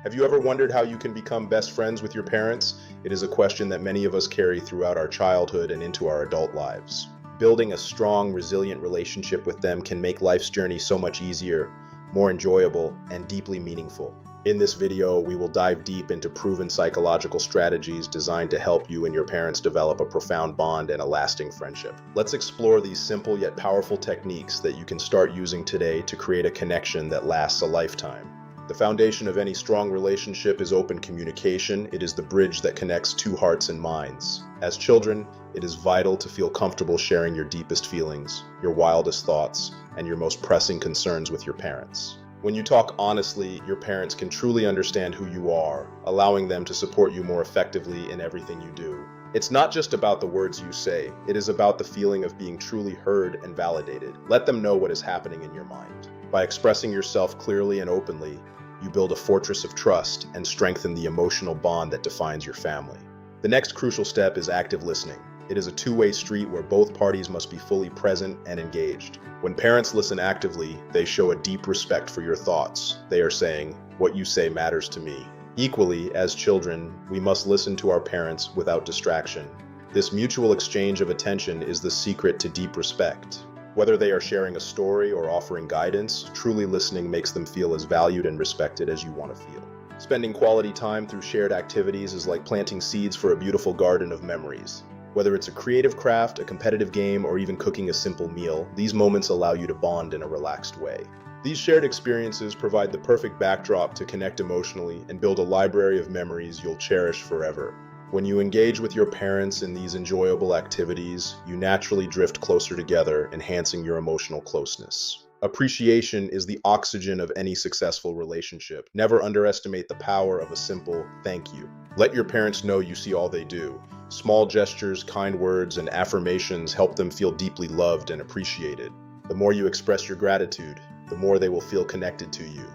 Have you ever wondered how you can become best friends with your parents? It is a question that many of us carry throughout our childhood and into our adult lives. Building a strong, resilient relationship with them can make life's journey so much easier, more enjoyable, and deeply meaningful. In this video, we will dive deep into proven psychological strategies designed to help you and your parents develop a profound bond and a lasting friendship. Let's explore these simple yet powerful techniques that you can start using today to create a connection that lasts a lifetime. The foundation of any strong relationship is open communication. It is the bridge that connects two hearts and minds. As children, it is vital to feel comfortable sharing your deepest feelings, your wildest thoughts, and your most pressing concerns with your parents. When you talk honestly, your parents can truly understand who you are, allowing them to support you more effectively in everything you do. It's not just about the words you say, it is about the feeling of being truly heard and validated. Let them know what is happening in your mind. By expressing yourself clearly and openly, you build a fortress of trust and strengthen the emotional bond that defines your family. The next crucial step is active listening. It is a two-way street where both parties must be fully present and engaged. When parents listen actively, they show a deep respect for your thoughts. They are saying, "What you say matters to me." Equally, as children, we must listen to our parents without distraction. This mutual exchange of attention is the secret to deep respect. Whether they are sharing a story or offering guidance, truly listening makes them feel as valued and respected as you want to feel. Spending quality time through shared activities is like planting seeds for a beautiful garden of memories. Whether it's a creative craft, a competitive game, or even cooking a simple meal, these moments allow you to bond in a relaxed way. These shared experiences provide the perfect backdrop to connect emotionally and build a library of memories you'll cherish forever. When you engage with your parents in these enjoyable activities, you naturally drift closer together, enhancing your emotional closeness. Appreciation is the oxygen of any successful relationship. Never underestimate the power of a simple thank you. Let your parents know you see all they do. Small gestures, kind words, and affirmations help them feel deeply loved and appreciated. The more you express your gratitude, the more they will feel connected to you,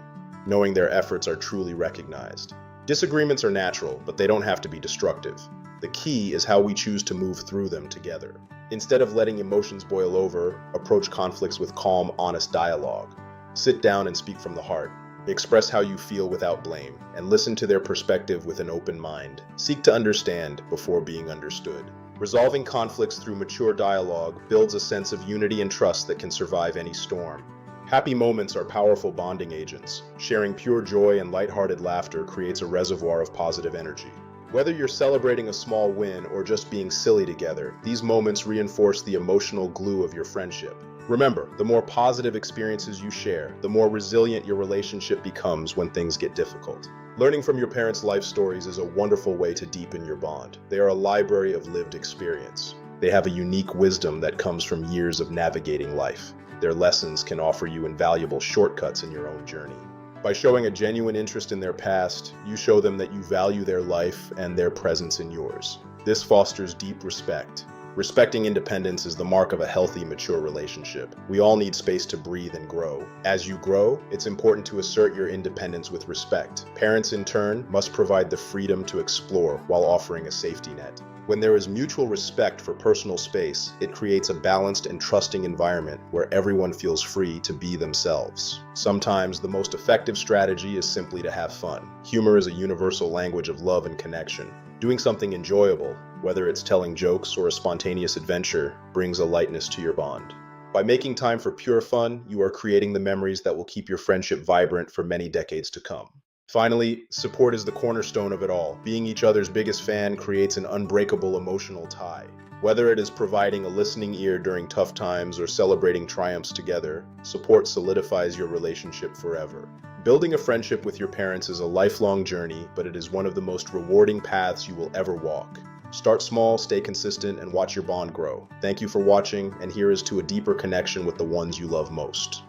knowing their efforts are truly recognized. Disagreements are natural, but they don't have to be destructive. The key is how we choose to move through them together. Instead of letting emotions boil over, approach conflicts with calm, honest dialogue. Sit down and speak from the heart. Express how you feel without blame, and listen to their perspective with an open mind. Seek to understand before being understood. Resolving conflicts through mature dialogue builds a sense of unity and trust that can survive any storm. Happy moments are powerful bonding agents. Sharing pure joy and lighthearted laughter creates a reservoir of positive energy. Whether you're celebrating a small win or just being silly together, these moments reinforce the emotional glue of your friendship. Remember, the more positive experiences you share, the more resilient your relationship becomes when things get difficult. Learning from your parents' life stories is a wonderful way to deepen your bond. They are a library of lived experience. They have a unique wisdom that comes from years of navigating life. Their lessons can offer you invaluable shortcuts in your own journey. By showing a genuine interest in their past, you show them that you value their life and their presence in yours. This fosters deep respect. Respecting independence is the mark of a healthy, mature relationship. We all need space to breathe and grow. As you grow, it's important to assert your independence with respect. Parents, in turn, must provide the freedom to explore while offering a safety net. When there is mutual respect for personal space, it creates a balanced and trusting environment where everyone feels free to be themselves. Sometimes the most effective strategy is simply to have fun. Humor is a universal language of love and connection. Doing something enjoyable, whether it's telling jokes or a spontaneous adventure, brings a lightness to your bond. By making time for pure fun, you are creating the memories that will keep your friendship vibrant for many decades to come. Finally, support is the cornerstone of it all. Being each other's biggest fan creates an unbreakable emotional tie. Whether it is providing a listening ear during tough times or celebrating triumphs together, support solidifies your relationship forever. Building a friendship with your parents is a lifelong journey, but it is one of the most rewarding paths you will ever walk. Start small, stay consistent, and watch your bond grow. Thank you for watching, and here is to a deeper connection with the ones you love most.